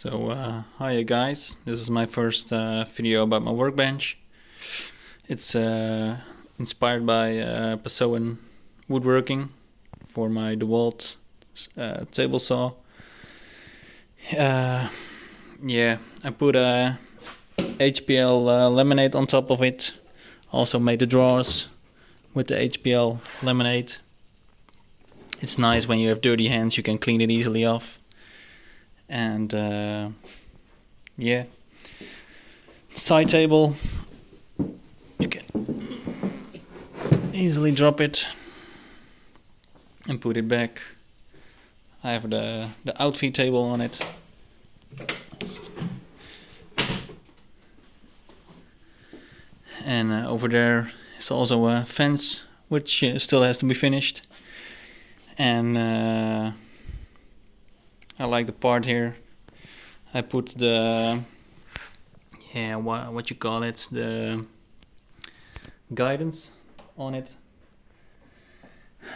Hi guys, this is my first video about my workbench. It's inspired by Paoson Woodworking for my DeWalt table saw. I put a HPL laminate on top of it. Also made the drawers with the HPL laminate. It's nice when you have dirty hands, you can clean it easily off. And side table, you can easily drop it and put it back. I have the outfeed table on it. And over there is also a fence which still has to be finished. And I like the part here. I put the what you call it, the guidance on it,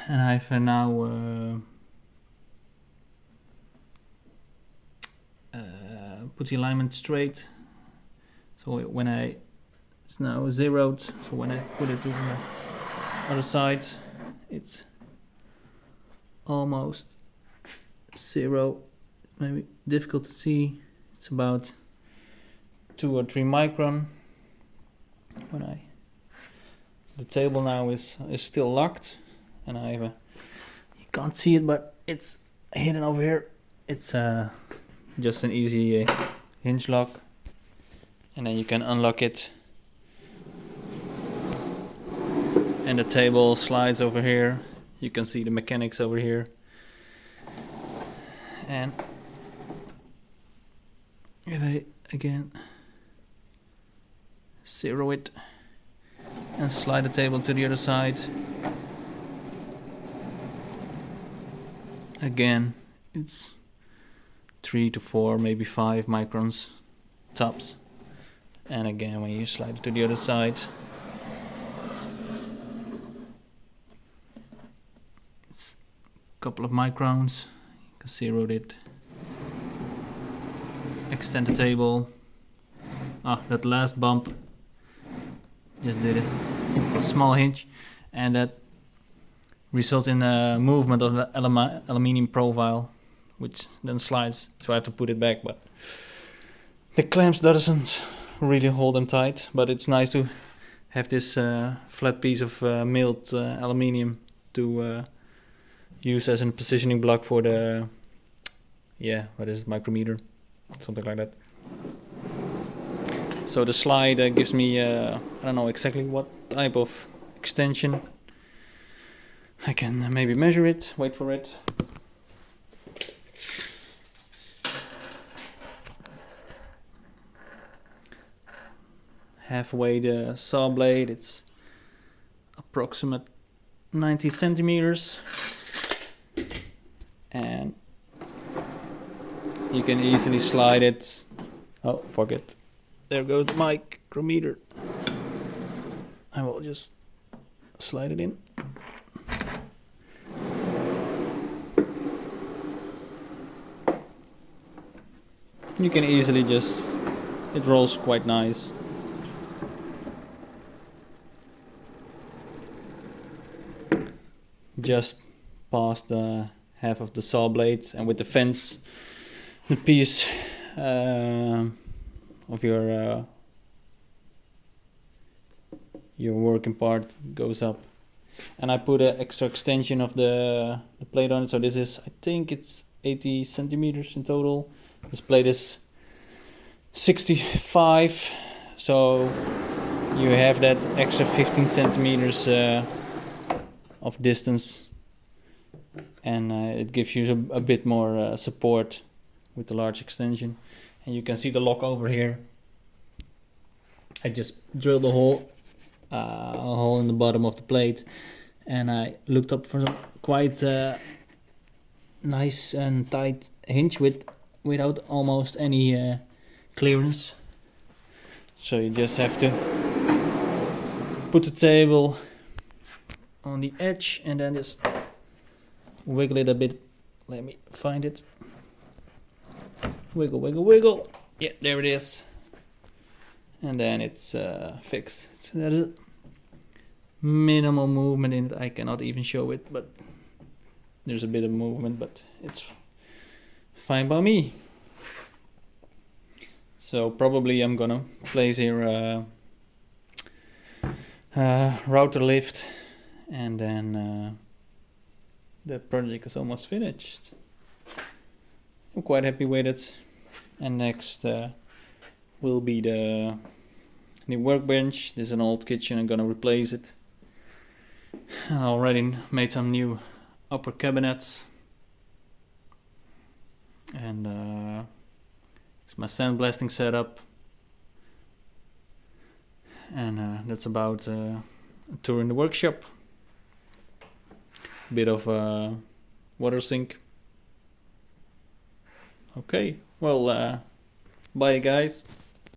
and I've now put the alignment straight. So when it's now zeroed, so when I put it to the other side, it's almost zero. Maybe difficult to see. It's about 2 or 3 micron. The table now is still locked, and I have you can't see it, but it's hidden over here. It's just an easy hinge lock, and then you can unlock it, and the table slides over here. You can see the mechanics over here. And if I again zero it and slide the table to the other side, again it's 3 to 4, maybe 5 microns tops. And again when you slide it to the other side, it's a couple of microns. You can zero it. Extend the table. That last bump just did a small hinge, and that results in a movement of the aluminium profile, which then slides, so I have to put it back, but the clamps doesn't really hold them tight. But it's nice to have this flat piece of milled aluminium to use as a positioning block for the micrometer, something like that. So the slide gives me I don't know exactly what type of extension. I can maybe measure it, wait for it. Halfway the saw blade, it's approximate 90 centimeters, and you can easily slide it. Oh, fuck it. There goes the micrometer. I will just slide it in. You can easily it rolls quite nice. Just past the half of the saw blade, and with the fence, the piece of your working part goes up. And I put an extra extension of the plate on it, so this is, I think it's 80 centimeters in total. This plate is 65, so you have that extra 15 centimeters of distance, and it gives you a bit more support with the large extension. And you can see the lock over here. I just drilled a hole in the bottom of the plate, and I looked up for some quite nice and tight hinge without almost any clearance. So you just have to put the table on the edge and then just wiggle it a bit. Let me find it. Wiggle, wiggle, wiggle. Yeah, there it is. And then it's fixed. There's a minimal movement in it. I cannot even show it, but there's a bit of movement, but it's fine by me. So probably I'm gonna place here router lift, and then the project is almost finished. I'm quite happy with it. And next will be the new workbench. This is an old kitchen, I'm gonna replace it. I already made some new upper cabinets, and it's my sandblasting setup, and that's about a tour in the workshop. Bit of water sink. Okay, well, bye guys.